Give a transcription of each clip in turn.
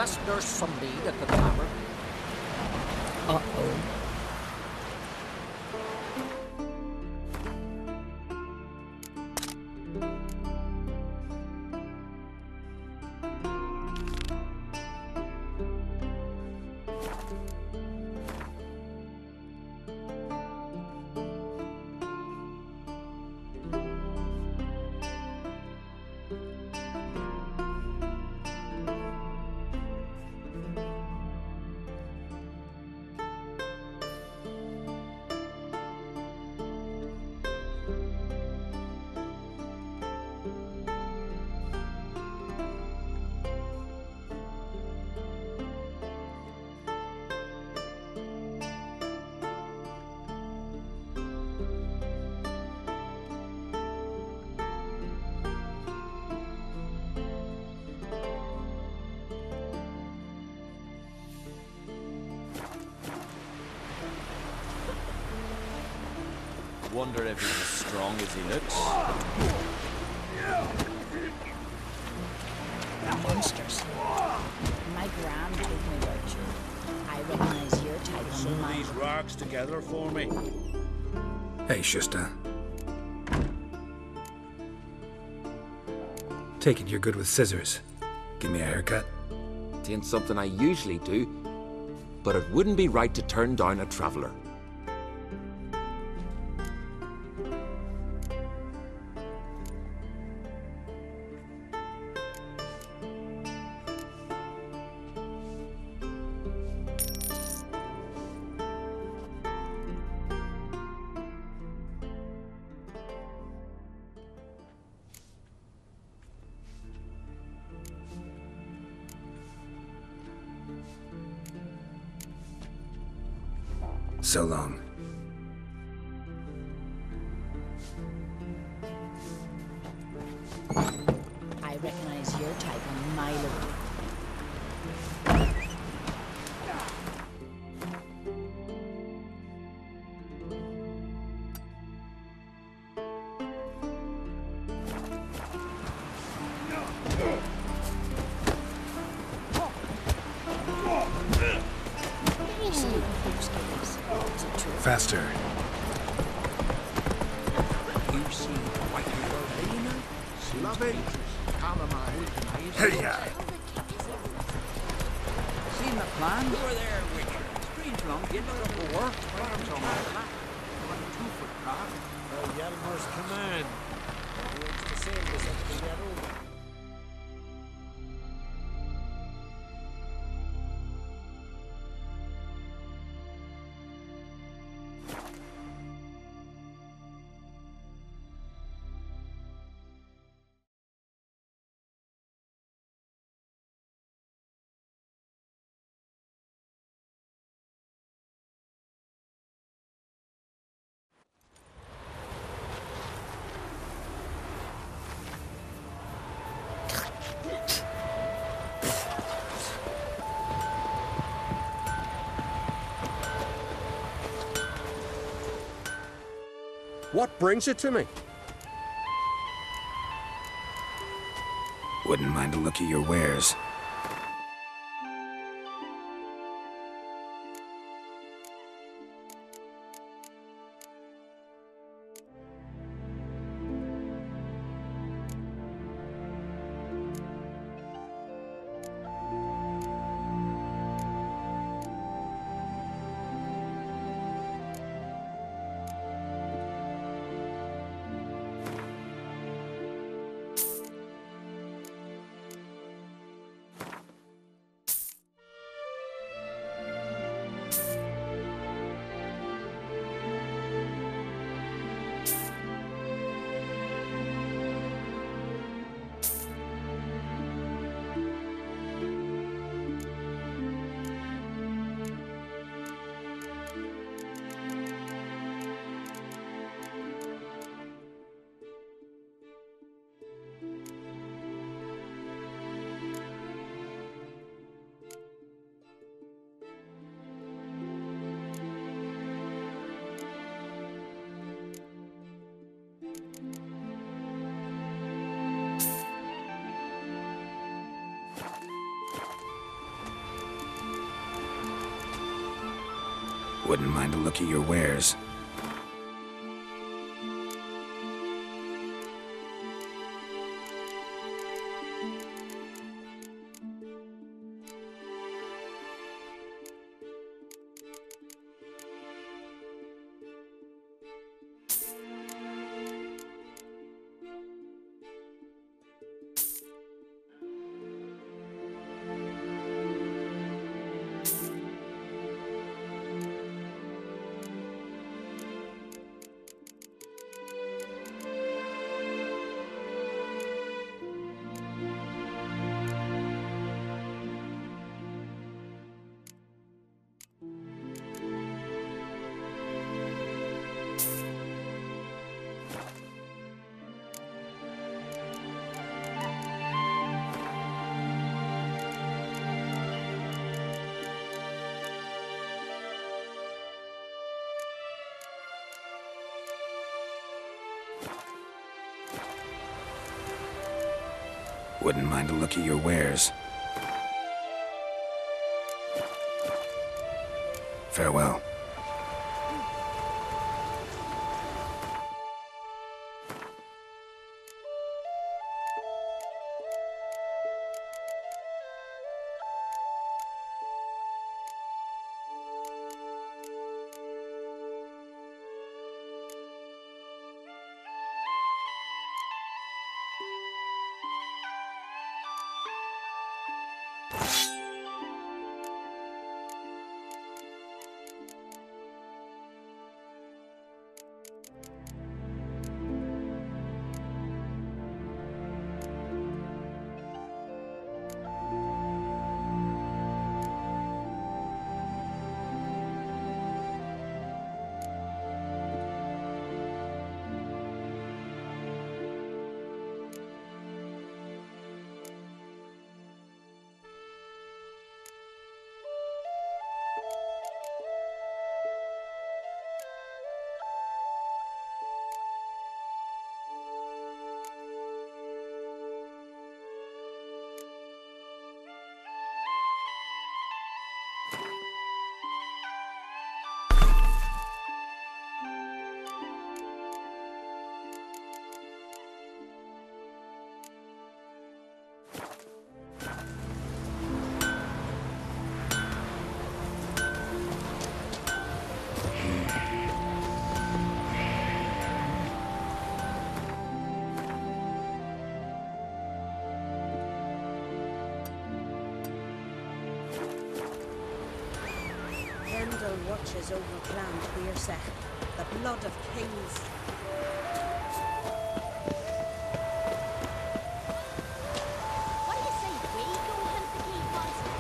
Best nurse some mead at the tavern. Uh-oh. Wonder if he's as strong as he looks. Monsters. My gran told me about you. I recognize your type of Some of these rocks together for me. Hey, Shusta. Take it you're good with scissors. Give me a haircut. It ain't something I usually do, but it wouldn't be right to turn down a traveler. So long. I recognize your type a mile away. Faster. You see white Lorena? Love it. Chamomile. Hey-ya! Seen the plan? Over there, wicked. Strange long get the war. Arms on my back. 2-foot craft. Yalmer's command. It's the same as at the Yarrow. What brings you to me? Wouldn't mind a look at your wares. Wouldn't mind a look at your wares. Wouldn't mind a look at your wares. Farewell. Watches over clan Weirse, the blood of kings. What do you say we go hunt the key monster?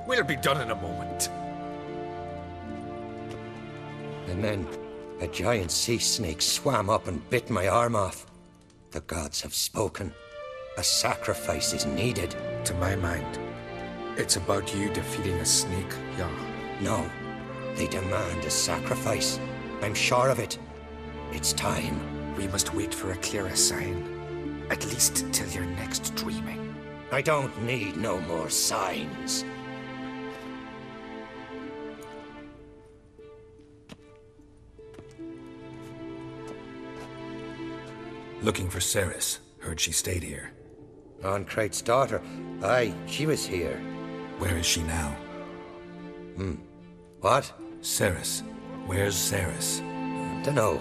We'll be done in a moment. And then a giant sea snake swam up and bit my arm off. The gods have spoken. A sacrifice is needed. To my mind, it's about you defeating a snake, Jarl. No, they demand a sacrifice. I'm sure of it. It's time. We must wait for a clearer sign. At least till your next dreaming. I don't need no more signs. Looking for Cerys. Heard she stayed here. Ancrate's daughter. Aye, she was here. Where is she now? What? Cerys. Where's Cerys? Dunno.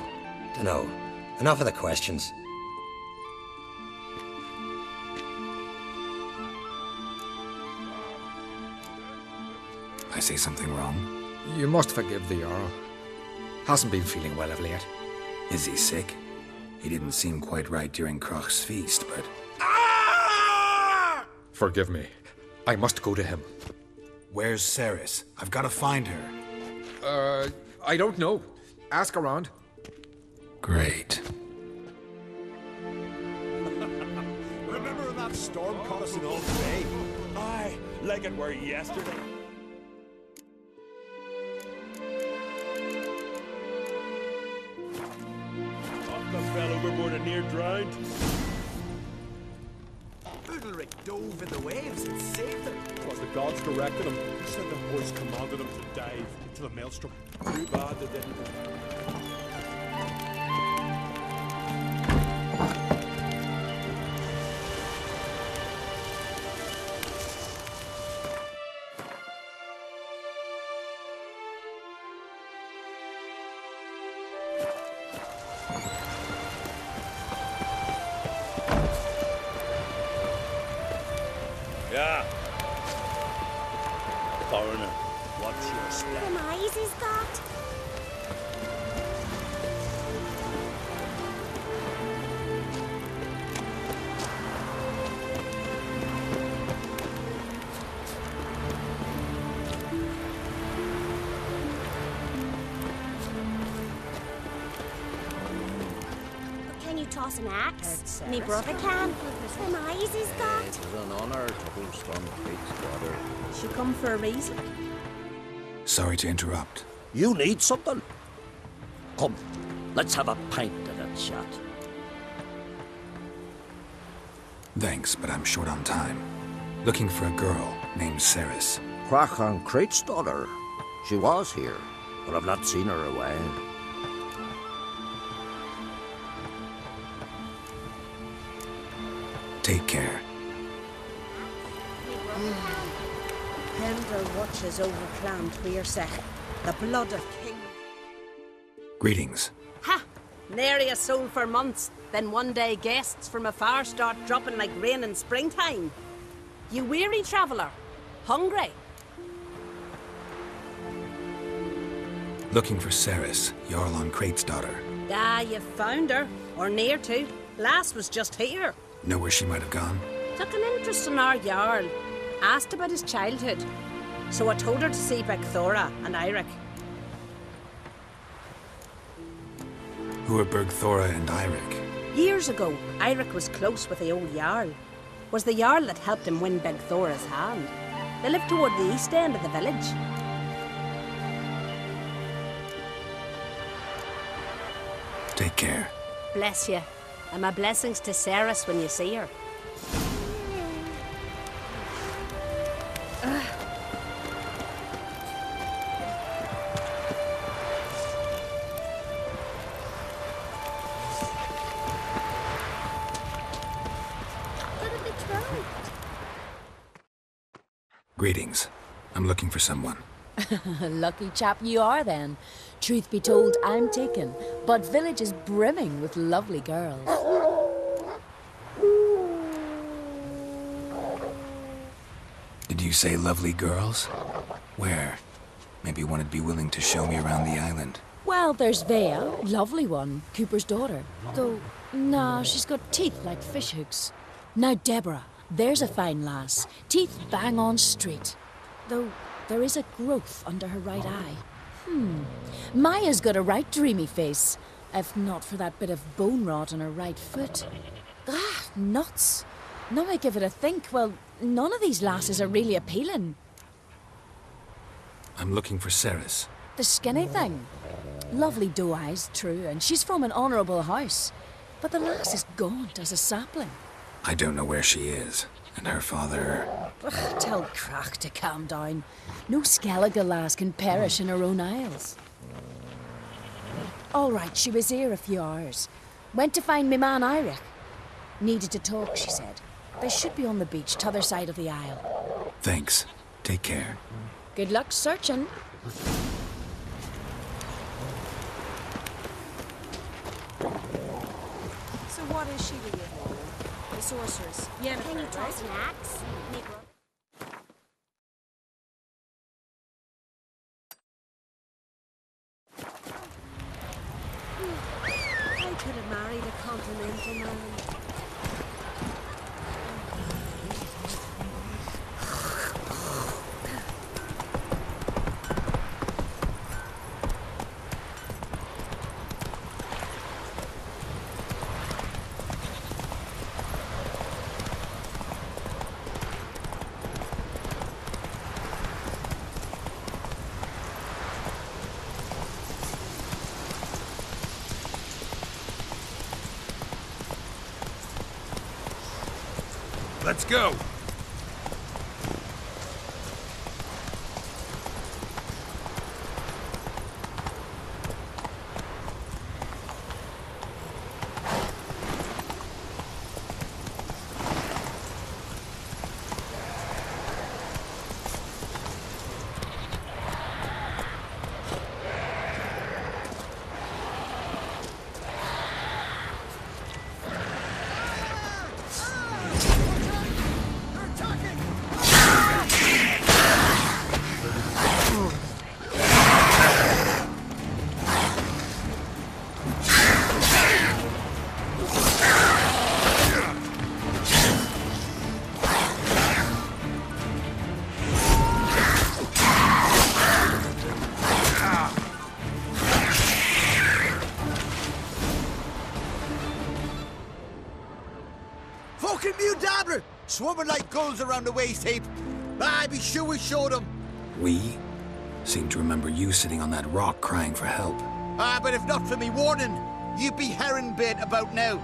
Enough of the questions. I say something wrong? You must forgive the Jarl. Hasn't been feeling well of late. Is he sick? He didn't seem quite right during Crach's feast, but... Forgive me. I must go to him. Where's Cerys? I've got to find her. I don't know. Ask around. Great. Remember when that storm caught us in all day? Aye, like it were yesterday. Octa fell overboard and near drowned. Udalryk dove in the waves and saved them. Was the gods directed him? He said the voice commanded him to dive into the maelstrom. Too bad they didn't. Yeah. Foreigner, what's your step? Them eyes he's got. Can you toss an axe? Me brother can. Them eyes he's got. It was an honor to host Untitled Chapter. She come for a reason. Sorry to interrupt. You need something? Come, let's have a pint and a chat. Thanks, but I'm short on time. Looking for a girl named Cerys. Crachan Crate's daughter. She was here, but I've not seen her a while. Take care. Pendle watches over Clan Tweersech, the blood of King. Greetings. Ha! Nary a soul for months, then one day guests from afar start dropping like rain in springtime. You weary traveller? Hungry? Looking for Cerys, Jarl on Crate's daughter. Ah, you found her, or near to. Lass was just here. Know where she might have gone? Took an interest in our Jarl. Asked about his childhood. So I told her to see Bergthora and Eiric. Who are Bergthora and Eiric? Years ago, Eiric was close with the old Jarl. Was the Jarl that helped him win Bergthora's hand. They lived toward the east end of the village. Take care. Bless you. And my blessings to Cerys when you see her. Greetings. I'm looking for someone. Lucky chap you are then. Truth be told, I'm taken, but village is brimming with lovely girls. Did you say lovely girls? Where? Maybe one would be willing to show me around the island. Well, there's Vea, lovely one, Cooper's daughter. Though, nah, she's got teeth like fishhooks. Now Deborah, there's a fine lass, teeth bang on straight. Though, there is a growth under her right eye. Maya's got a right dreamy face, if not for that bit of bone rot on her right foot. Ah, nuts. Now I give it a think, well, none of these lasses are really appealing. I'm looking for Cerys. The skinny thing. Lovely doe eyes, true, and she's from an honourable house. But the lass is gaunt as a sapling. I don't know where she is, and her father... Ugh, tell Crack to calm down. No Skellige lass can perish in her own isles. All right, she was here a few hours. Went to find me man Eiric. Needed to talk, she said. They should be on the beach, t'other side of the isle. Thanks. Take care. Good luck searching. So what is she to you? The sorceress. Yeah, can you toss an axe? I could have married a continental man. Let's go! Swarming like gulls around the waist heap. I'd be sure we showed them. We? Seem to remember you sitting on that rock crying for help. But if not for me warning, you'd be herring bait about now.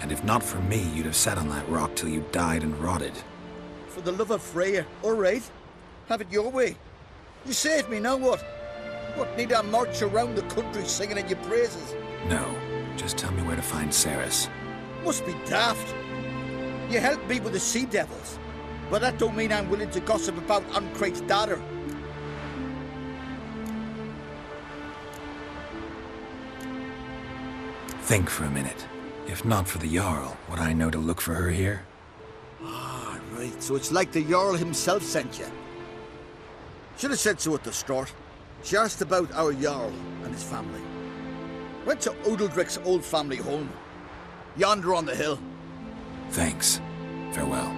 And if not for me, you'd have sat on that rock till you died and rotted. For the love of Freya, all right. Have it your way. You saved me, now what? What, need I march around the country singing in your praises? No. Just tell me where to find Cerys. Must be daft. You helped me with the Sea Devils, but that don't mean I'm willing to gossip about Uncrate's daughter. Think for a minute. If not for the Jarl, would I know to look for her here? Ah, right. So it's like the Jarl himself sent you. Should have said so at the start. She asked about our Jarl and his family. Went to Udalryk's old family home. Yonder on the hill. Thanks. Farewell.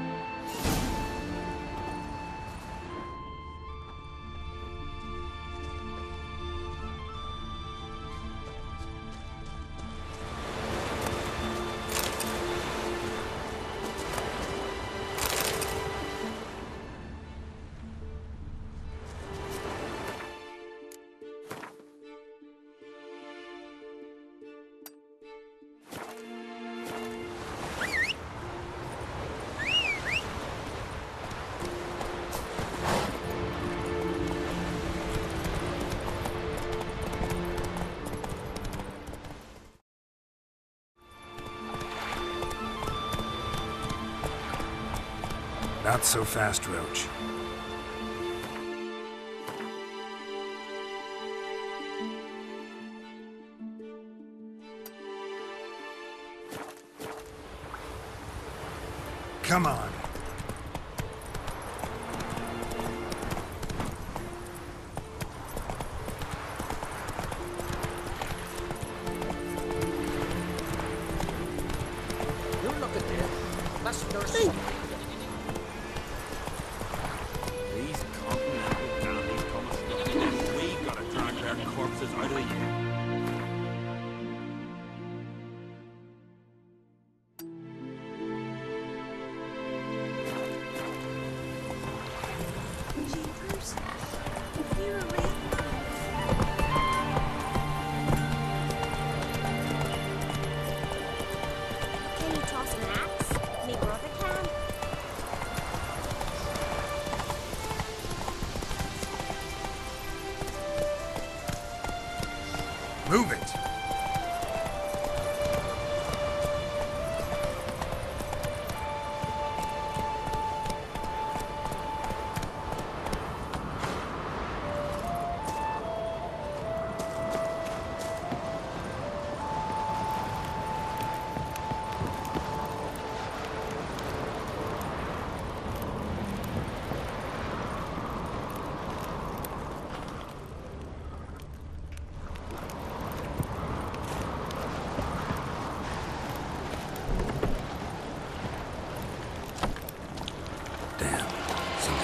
Not so fast, Roach. Come on. You look at this. That's nursing. These continental counties coming. We gotta drag their corpses out of here. Move it!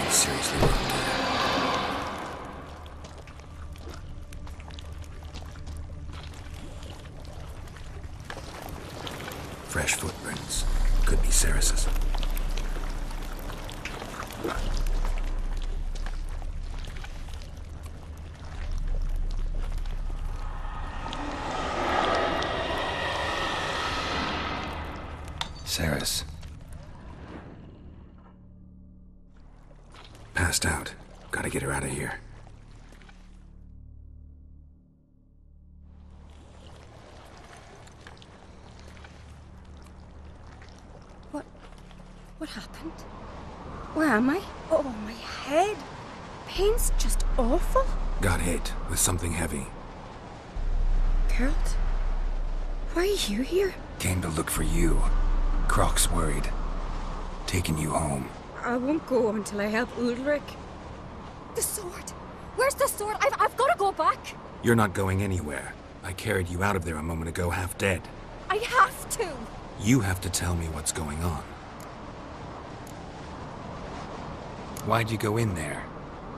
Seriously wrong here. Fresh footprints. Could be Cerys's. Cerys. Passed out. Gotta get her out of here. What happened? Where am I? Oh, my head. Pain's just awful. Got hit with something heavy. Geralt? Why are you here? Came to look for you. Croc's worried. Taking you home. I won't go until I help Udalryk. The sword! Where's the sword? I've got to go back! You're not going anywhere. I carried you out of there a moment ago, half dead. I have to! You have to tell me what's going on. Why'd you go in there?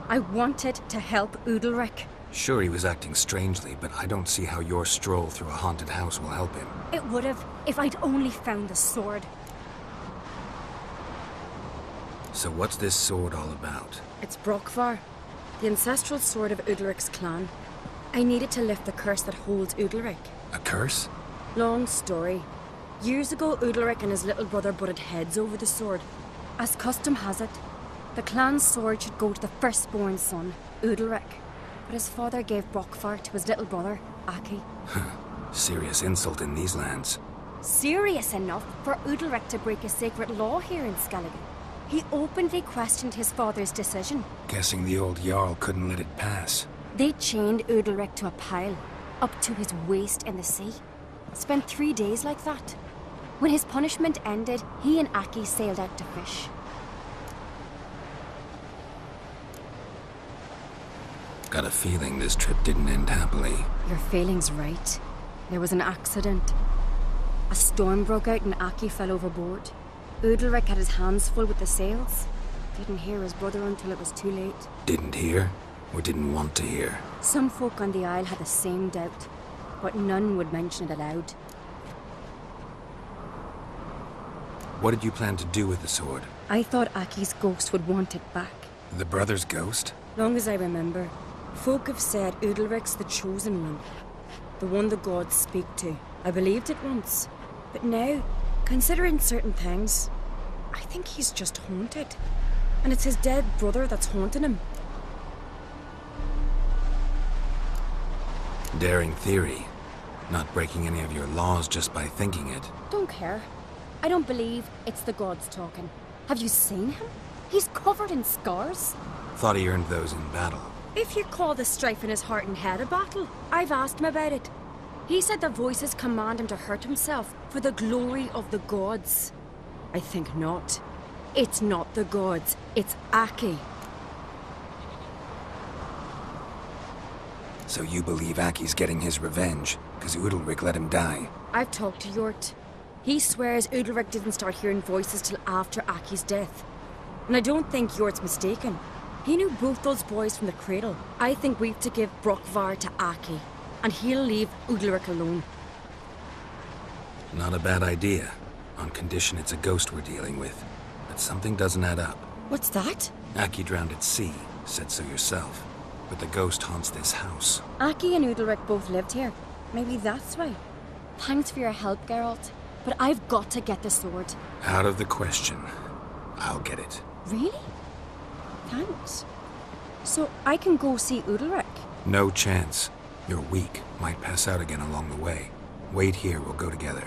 I wanted to help Udalryk. Sure, he was acting strangely, but I don't see how your stroll through a haunted house will help him. It would have, if I'd only found the sword. So what's this sword all about? It's Brokvar, the ancestral sword of Udalryk's clan. I needed to lift the curse that holds Udalryk. A curse? Long story. Years ago, Udalryk and his little brother butted heads over the sword. As custom has it, the clan's sword should go to the firstborn son, Udalryk. But his father gave Brokvar to his little brother, Akis. Serious insult in these lands. Serious enough for Udalryk to break a sacred law here in Skellige. He openly questioned his father's decision. Guessing the old Jarl couldn't let it pass. They chained Udalryk to a pile, up to his waist in the sea. Spent 3 days like that. When his punishment ended, he and Akis sailed out to fish. Got a feeling this trip didn't end happily. Your feeling's right. There was an accident. A storm broke out and Akis fell overboard. Udalryk had his hands full with the sails. Didn't hear his brother until it was too late. Didn't hear? Or didn't want to hear? Some folk on the Isle had the same doubt, but none would mention it aloud. What did you plan to do with the sword? I thought Aki's ghost would want it back. The brother's ghost? Long as I remember, folk have said Udalryk's the chosen one. The one the gods speak to. I believed it once. But now, considering certain things, I think he's just haunted. And it's his dead brother that's haunting him. Daring theory. Not breaking any of your laws just by thinking it. Don't care. I don't believe it's the gods talking. Have you seen him? He's covered in scars. Thought he earned those in battle. If you call the strife in his heart and head a battle, I've asked him about it. He said the voices command him to hurt himself for the glory of the gods. I think not. It's not the gods, it's Akis. So you believe Aki's getting his revenge, because Udalryk let him die? I've talked to Yort. He swears Udalryk didn't start hearing voices till after Aki's death. And I don't think Yort's mistaken. He knew both those boys from the cradle. I think we've to give Brokvar to Akis, and he'll leave Udalryk alone. Not a bad idea, on condition it's a ghost we're dealing with. But something doesn't add up. What's that? Akis drowned at sea, said so yourself. But the ghost haunts this house. Akis and Udalryk both lived here. Maybe that's why. Thanks for your help, Geralt. But I've got to get the sword. Out of the question. I'll get it. Really? Thanks. So I can go see Udalryk? No chance. You're weak. Might pass out again along the way. Wait here, we'll go together.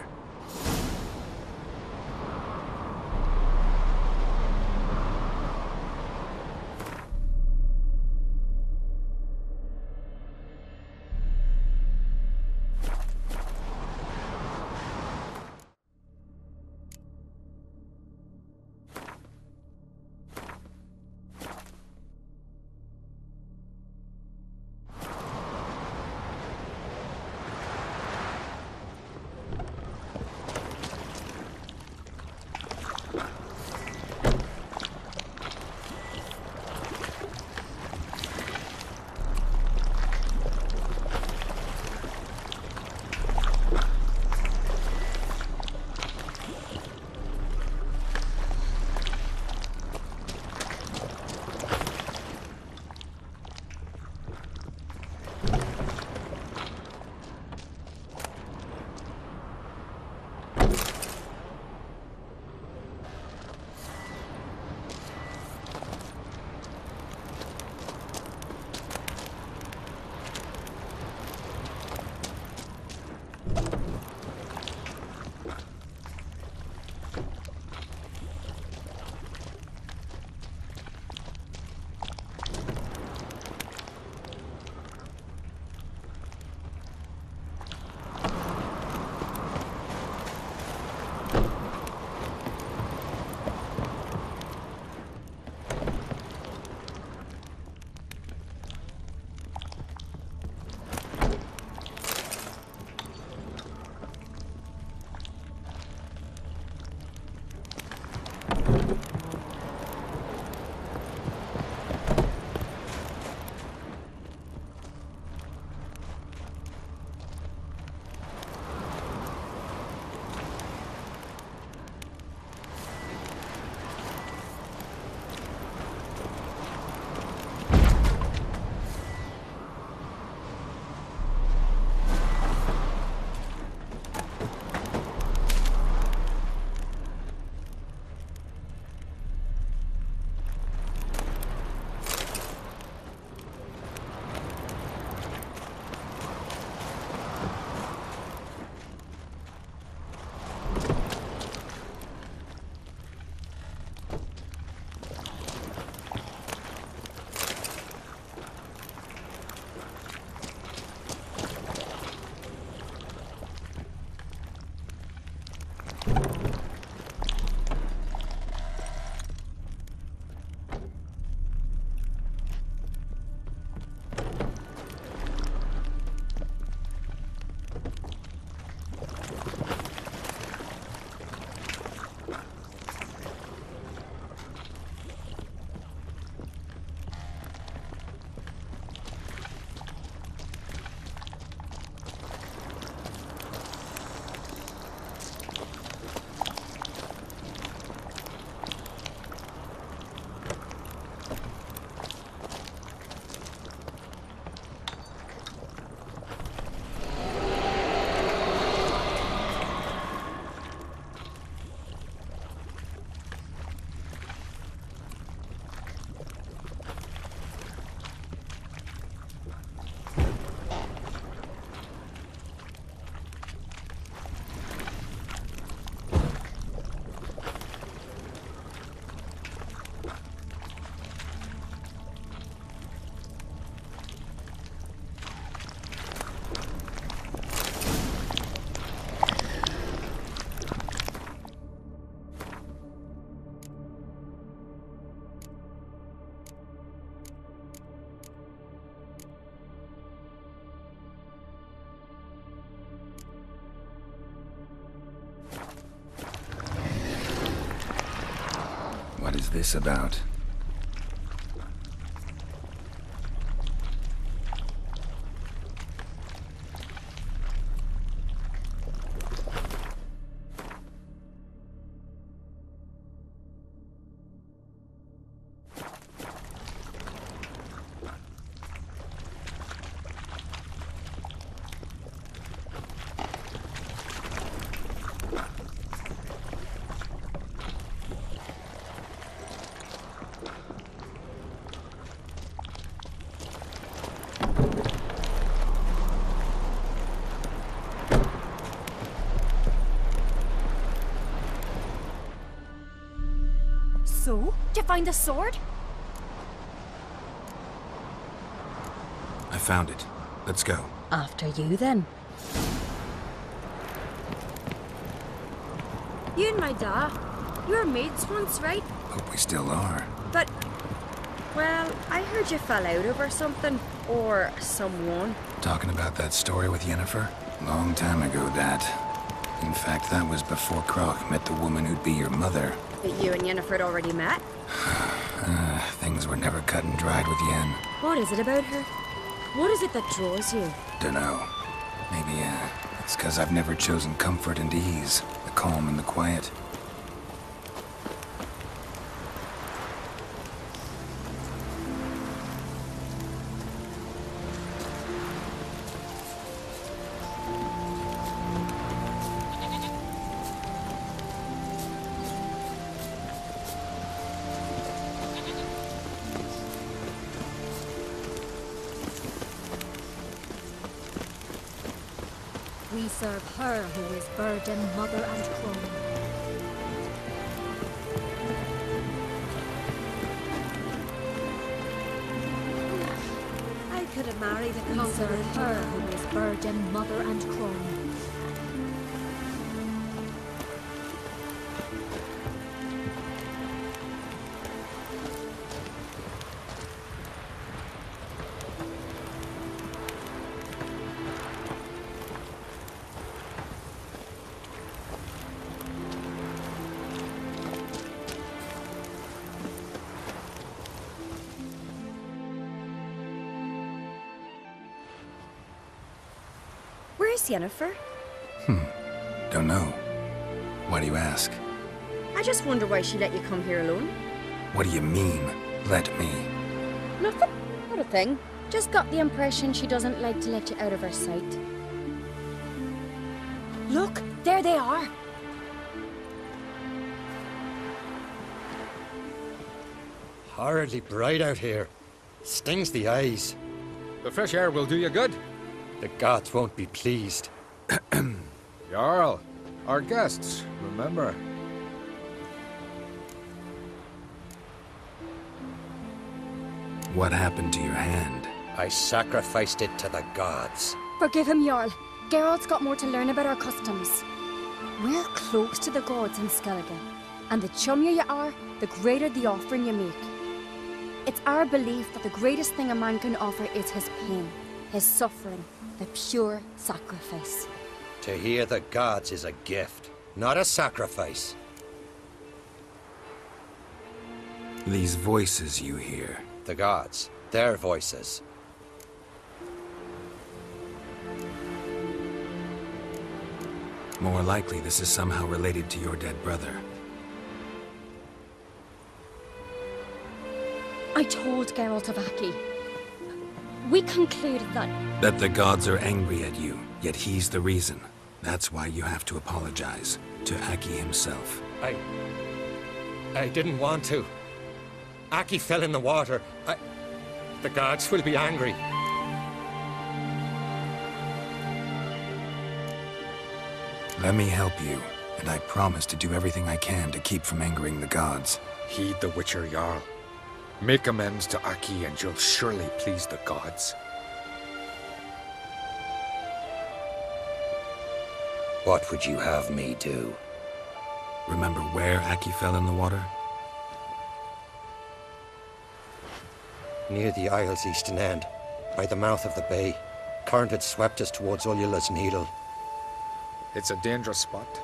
What is this about? So, did you find the sword? I found it. Let's go. After you, then. You and my dad, you were mates once, right? Hope we still are. But, well, I heard you fell out over something. Or someone. Talking about that story with Yennefer? Long time ago, Dad. In fact, that was before Croc met the woman who'd be your mother. But you and Yennefer had already met? Things were never cut and dried with Yen. What is it about her? What is it that draws you? Dunno. Maybe, it's 'cause I've never chosen comfort and ease. The calm and the quiet. We serve her who is burden, mother, and crone. I could have married a We serve her who is burden, mother, and crone. Where's Yennefer? Don't know. Why do you ask? I just wonder why she let you come here alone. What do you mean, let me? Nothing. Not a thing. Just got the impression she doesn't like to let you out of her sight. Look, there they are. Horridly bright out here. Stings the eyes. The fresh air will do you good. The gods won't be pleased. Jarl, our guests, remember. What happened to your hand? I sacrificed it to the gods. Forgive him, Jarl. Geralt's got more to learn about our customs. We're close to the gods in Skellige, and the chummier you are, the greater the offering you make. It's our belief that the greatest thing a man can offer is his pain, his suffering, the pure sacrifice. To hear the gods is a gift, not a sacrifice. These voices you hear. The gods, their voices. More likely this is somehow related to your dead brother. I told Geralt of Aki. We concluded that... That the gods are angry at you, yet he's the reason. That's why you have to apologize to Aki himself. I didn't want to. Aki fell in the water. The gods will be angry. Let me help you, and I promise to do everything I can to keep from angering the gods. Heed the Witcher, Jarl. Make amends to Aki and you'll surely please the gods. What would you have me do? Remember where Aki fell in the water? Near the Isle's eastern end, by the mouth of the bay. Current had swept us towards Ullula's Needle. It's a dangerous spot.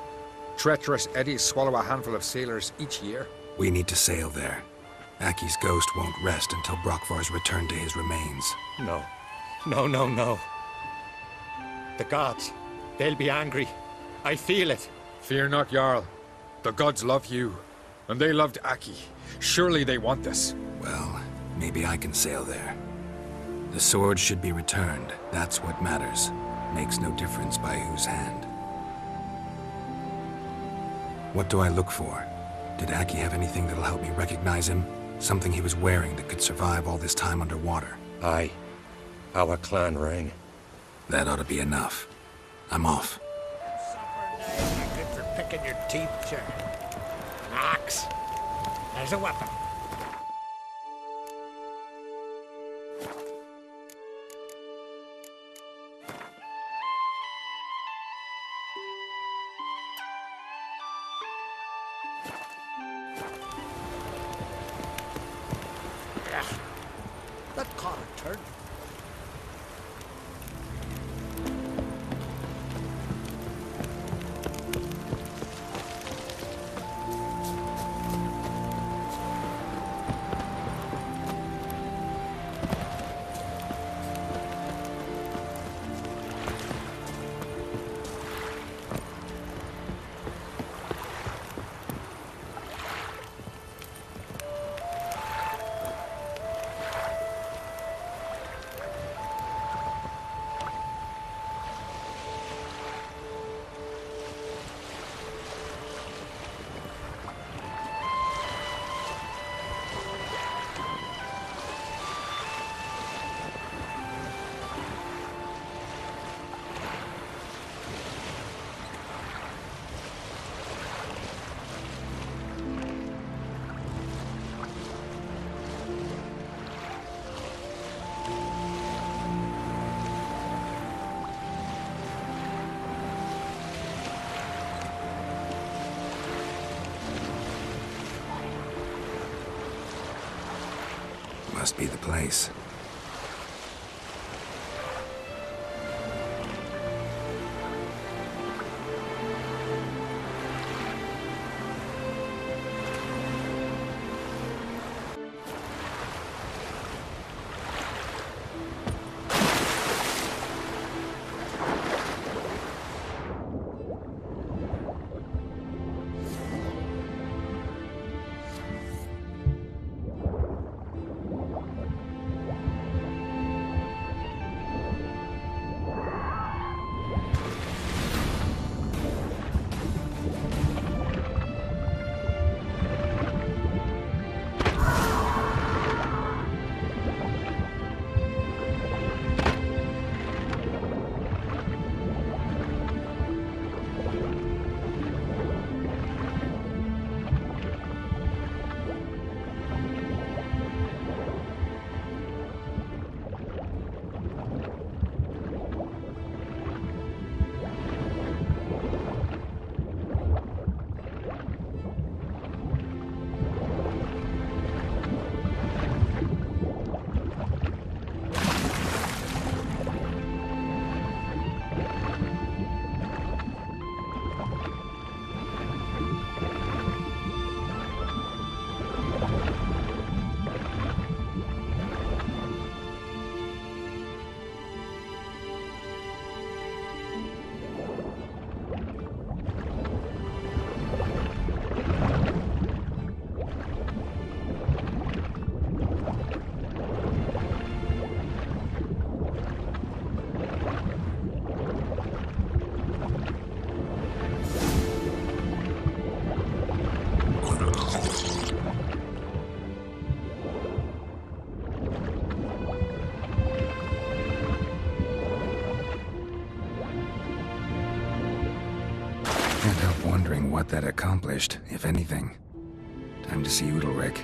Treacherous eddies swallow a handful of sailors each year. We need to sail there. Aki's ghost won't rest until Brokvar's returned to his remains. No. No, no, no. The gods, they'll be angry. I feel it. Fear not, Jarl. The gods love you, and they loved Aki. Surely they want this. Well, maybe I can sail there. The sword should be returned. That's what matters. Makes no difference by whose hand. What do I look for? Did Aki have anything that'll help me recognize him? Something he was wearing that could survive all this time underwater? Aye. Our clan ring. That ought to be enough. I'm off. Good for picking your teeth, sir. An axe. There's a weapon. That caught a turn. Must be the place. Can't help wondering what that accomplished, if anything. Time to see Udalryk.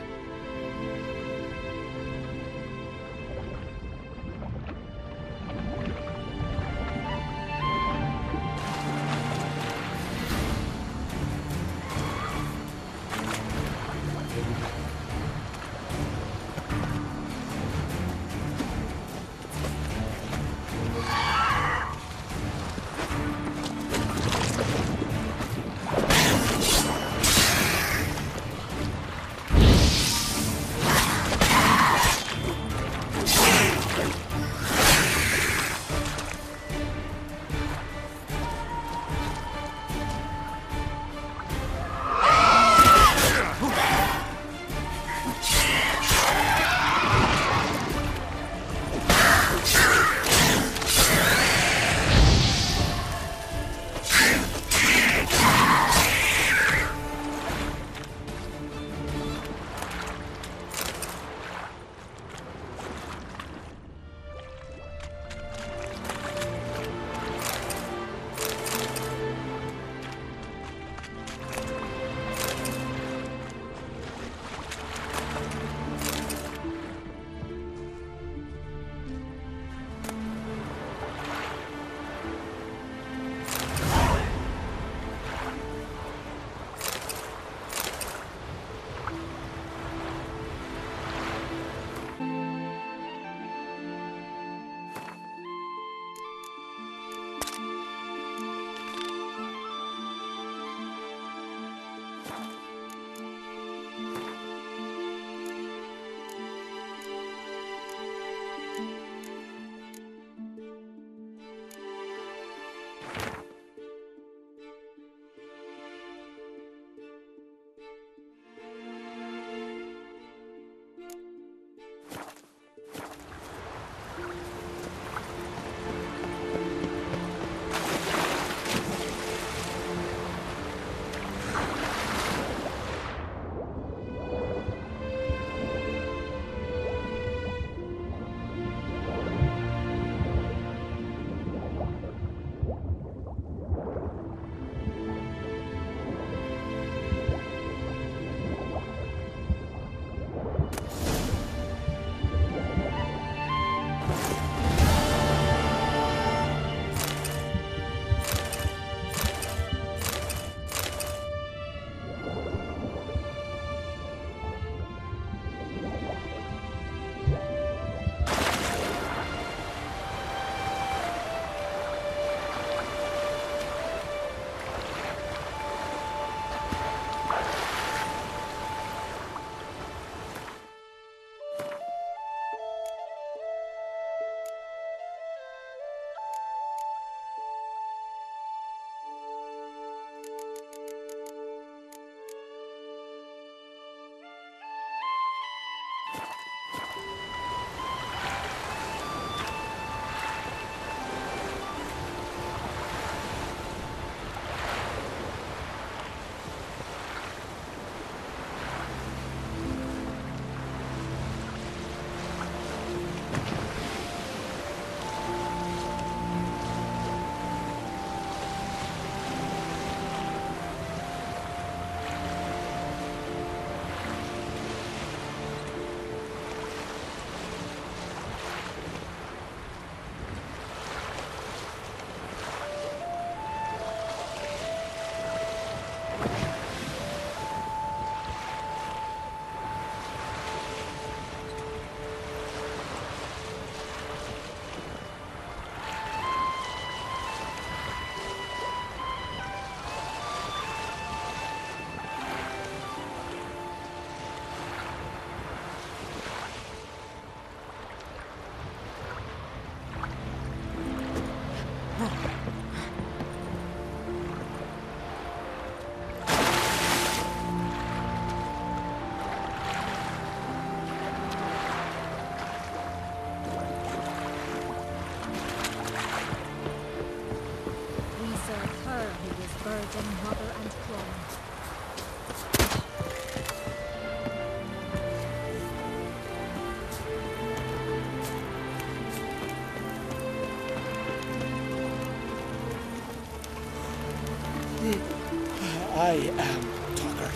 I am Tucker.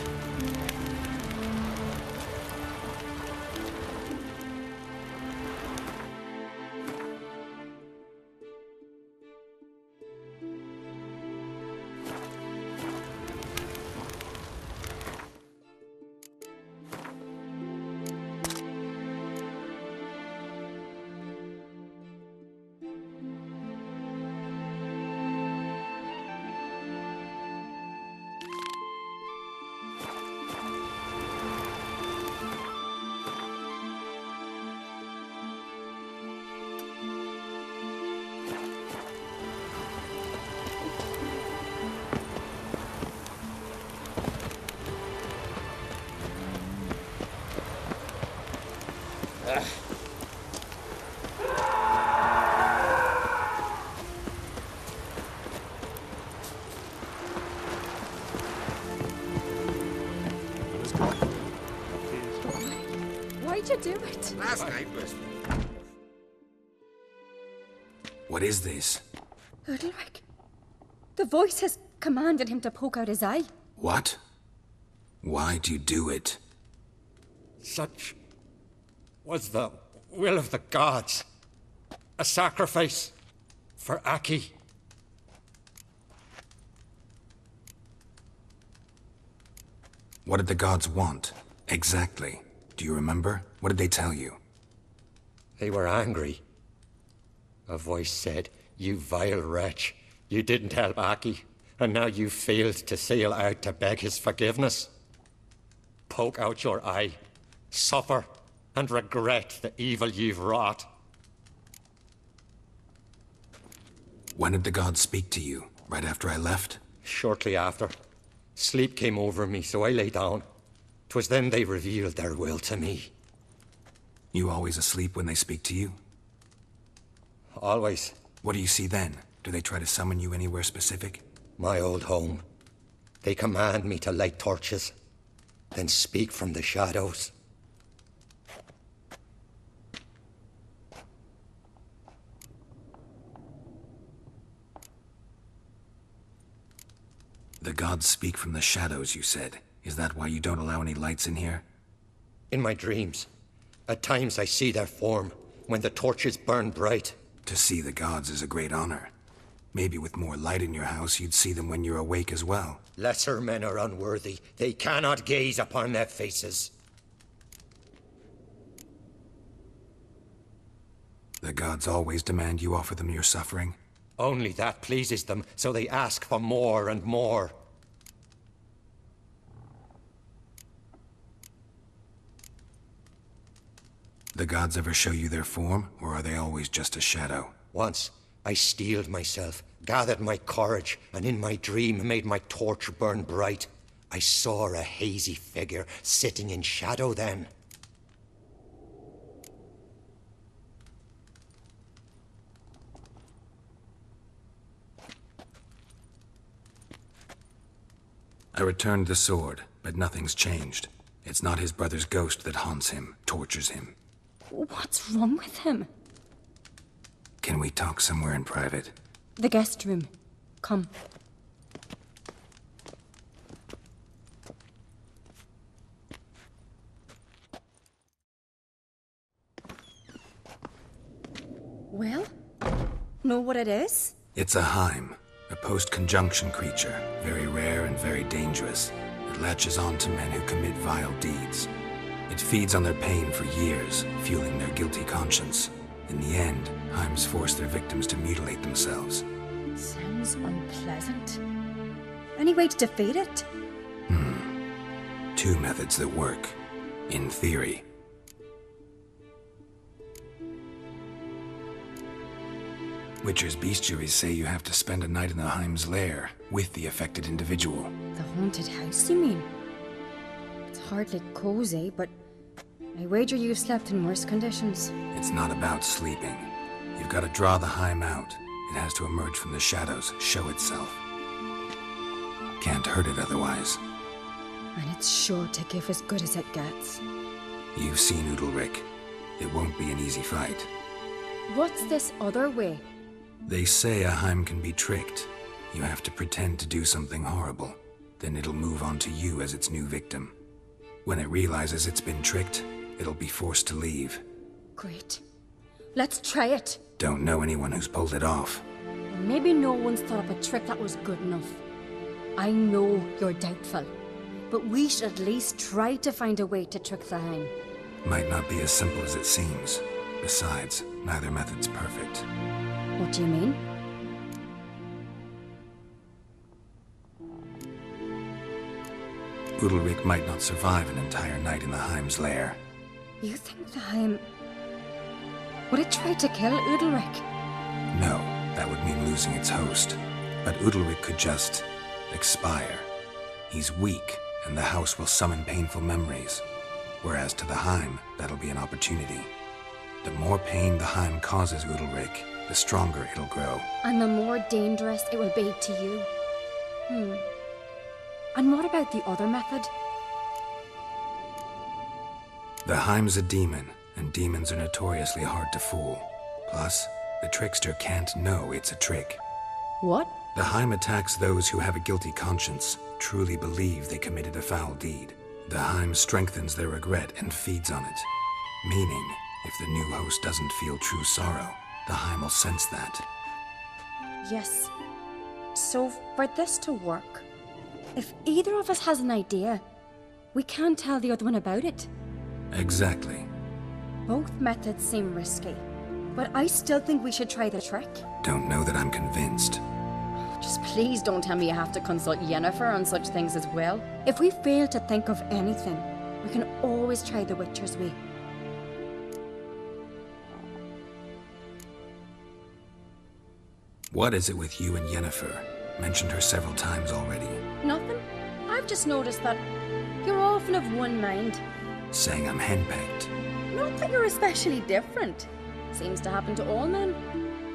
Why'd you do it? Last night was... What is this? Udalryk. The voice has commanded him to poke out his eye. What? Why'd you do it? Such was the will of the gods. A sacrifice for Aki. What did the gods want? Exactly. Do you remember? What did they tell you? They were angry. A voice said, "You vile wretch, you didn't help Aki, and now you failed to sail out to beg his forgiveness. Poke out your eye, suffer, and regret the evil you've wrought." When did the gods speak to you? Right after I left? Shortly after. Sleep came over me, so I lay down. 'Twas then they revealed their will to me. You always asleep when they speak to you? Always. What do you see then? Do they try to summon you anywhere specific? My old home. They command me to light torches, then speak from the shadows. The gods speak from the shadows, you said. Is that why you don't allow any lights in here? In my dreams. At times I see their form, when the torches burn bright. To see the gods is a great honor. Maybe with more light in your house, you'd see them when you're awake as well. Lesser men are unworthy. They cannot gaze upon their faces. The gods always demand you offer them your suffering? Only that pleases them, so they ask for more and more. The gods ever show you their form, or are they always just a shadow? Once, I steeled myself, gathered my courage, and in my dream made my torch burn bright. I saw a hazy figure sitting in shadow then. I returned the sword, but nothing's changed. It's not his brother's ghost that haunts him, tortures him. What's wrong with him? Can we talk somewhere in private? The guest room. Come. Well? Know what it is? It's a Heim, a post-conjunction creature, very rare and very dangerous. It latches on to men who commit vile deeds. It feeds on their pain for years, fueling their guilty conscience. In the end, Heims force their victims to mutilate themselves. Sounds unpleasant. Any way to defeat it? Two methods that work. In theory. Witcher's bestiaries say you have to spend a night in the Heim's lair, with the affected individual. The haunted house, you mean? It's hardly cozy, but I wager you've slept in worse conditions. It's not about sleeping. You've got to draw the Heim out. It has to emerge from the shadows, show itself. Can't hurt it otherwise. And it's sure to give as good as it gets. You've seen Udalryk. It won't be an easy fight. What's this other way? They say a Heim can be tricked. You have to pretend to do something horrible. Then it'll move on to you as its new victim. When it realizes it's been tricked, it'll be forced to leave. Great. Let's try it. Don't know anyone who's pulled it off. Maybe no one's thought up a trick that was good enough. I know you're doubtful, but we should at least try to find a way to trick the Heim. Might not be as simple as it seems. Besides, neither method's perfect. What do you mean? Udalryk might not survive an entire night in the Heim's lair. You think the Heim... would it try to kill Udalryk? No, that would mean losing its host. But Udalryk could just... expire. He's weak, and the house will summon painful memories. Whereas to the Heim, that'll be an opportunity. The more pain the Heim causes Udalryk, the stronger it'll grow. And the more dangerous it will be to you. And what about the other method? The Heim's a demon, and demons are notoriously hard to fool. Plus, the trickster can't know it's a trick. What? The Heim attacks those who have a guilty conscience, truly believe they committed a foul deed. The Heim strengthens their regret and feeds on it. Meaning, if the new host doesn't feel true sorrow, the Heim will sense that. Yes. So, for this to work, if either of us has an idea, we can't tell the other one about it. Exactly. Both methods seem risky, but I still think we should try the trick. Don't know that I'm convinced. Just please don't tell me you have to consult Yennefer on such things as well. If we fail to think of anything, we can always try the Witcher's way. What is it with you and Yennefer? Mentioned her several times already. Nothing. I've just noticed that you're often of one mind. Saying I'm henpecked. Not that you're especially different. Seems to happen to all men.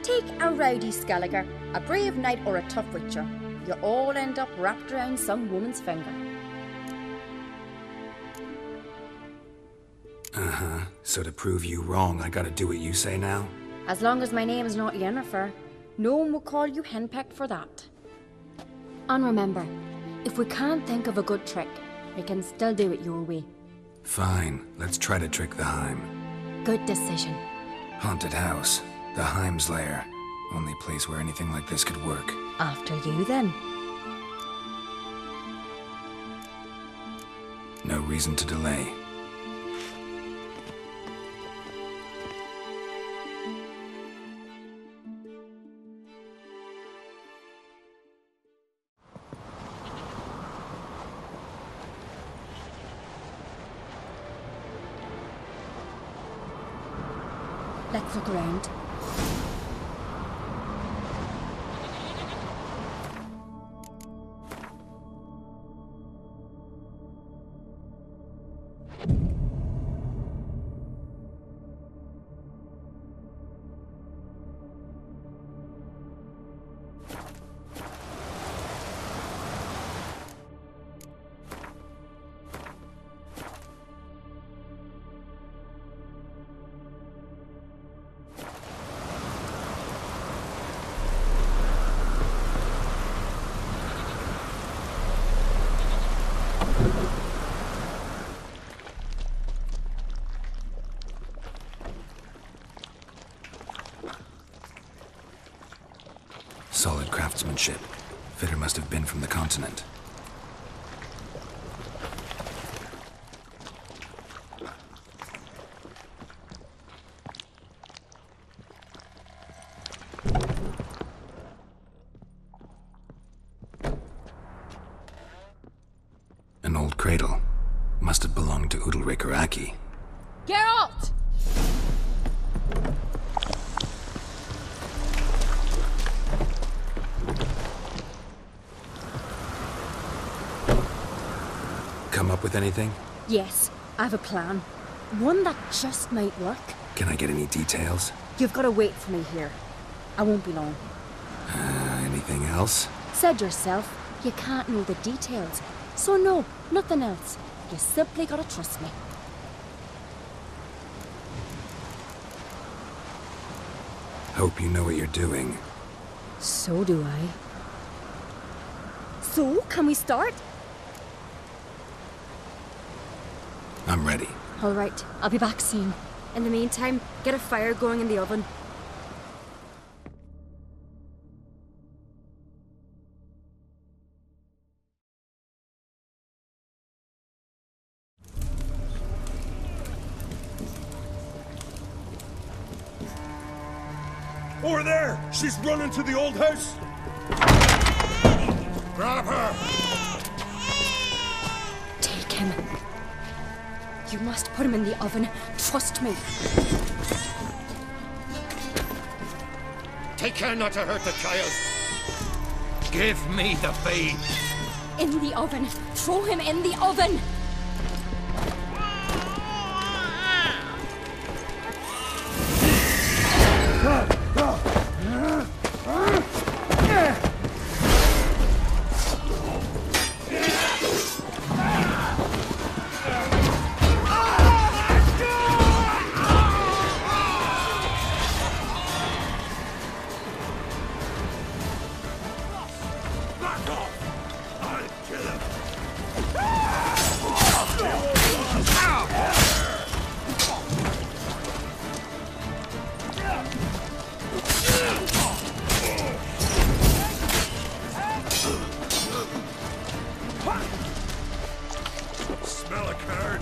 Take a rowdy Skelliger, a brave knight or a tough witcher. You all end up wrapped around some woman's finger. Uh-huh. So to prove you wrong, I gotta do what you say now? As long as my name is not Yennefer, no one will call you henpecked for that. And remember, if we can't think of a good trick, we can still do it your way. Fine, let's try to trick the Heim. Good decision. Haunted house, the Heim's lair. Only place where anything like this could work. After you, then. No reason to delay. Let's look around. Solid craftsmanship. Fitter must have been from the continent. An old cradle. Must have belonged to Udalryk or Aki. Geralt! Come up with anything? Yes, I have a plan. One that just might work. Can I get any details? You've got to wait for me here. I won't be long. Anything else? Said yourself, you can't know the details. So no, nothing else. You simply gotta trust me. Hope you know what you're doing. So do I. So, can we start? I'm ready. All right, I'll be back soon. In the meantime, get a fire going in the oven. Over there! She's running to the old house! Grab her! Take him. You must put him in the oven. Trust me. Take care not to hurt the child. Give me the babe. In the oven. Throw him in the oven. Smell a card.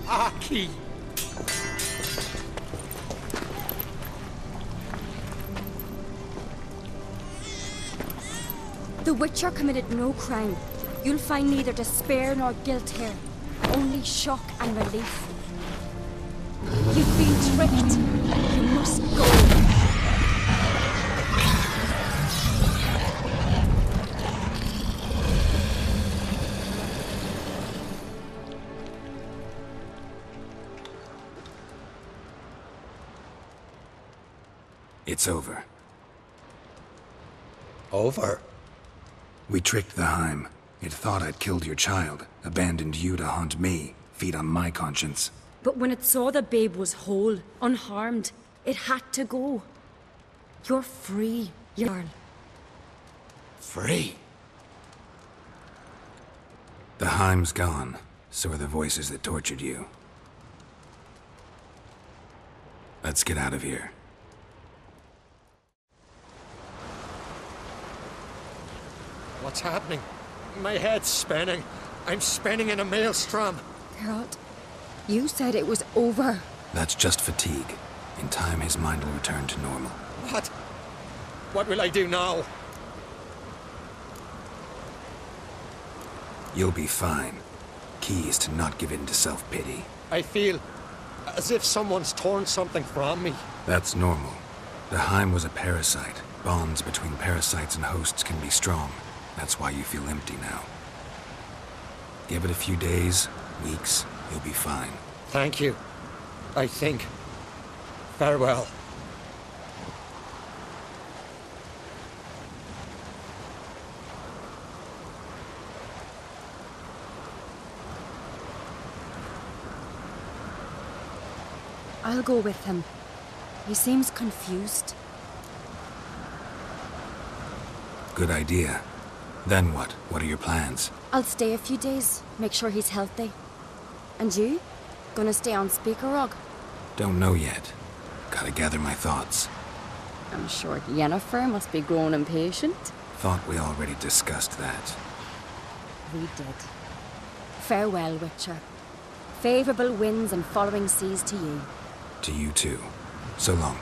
Aki! The Witcher committed no crime. You'll find neither despair nor guilt here. Only shock and relief. You've been tricked. You must go. It's over. Over? We tricked the Heim. It thought I'd killed your child, abandoned you to haunt me, feed on my conscience. But when it saw the babe was whole, unharmed, it had to go. You're free, Jarl. Free? The Heim's gone, so are the voices that tortured you. Let's get out of here. What's happening? My head's spinning. I'm spinning in a maelstrom. Geralt, you said it was over. That's just fatigue. In time, his mind will return to normal. What? What will I do now? You'll be fine. Key is to not give in to self-pity. I feel as if someone's torn something from me. That's normal. The Heim was a parasite. Bonds between parasites and hosts can be strong. That's why you feel empty now. Give it a few days, weeks, you'll be fine. Thank you. I think. Farewell. I'll go with him. He seems confused. Good idea. Then what? What are your plans? I'll stay a few days, make sure he's healthy. And you? Gonna stay on Speaker Rog? Don't know yet. Gotta gather my thoughts. I'm sure Yennefer must be grown impatient. Thought we already discussed that. We did. Farewell, Witcher. Favourable winds and following seas to you. To you too. So long.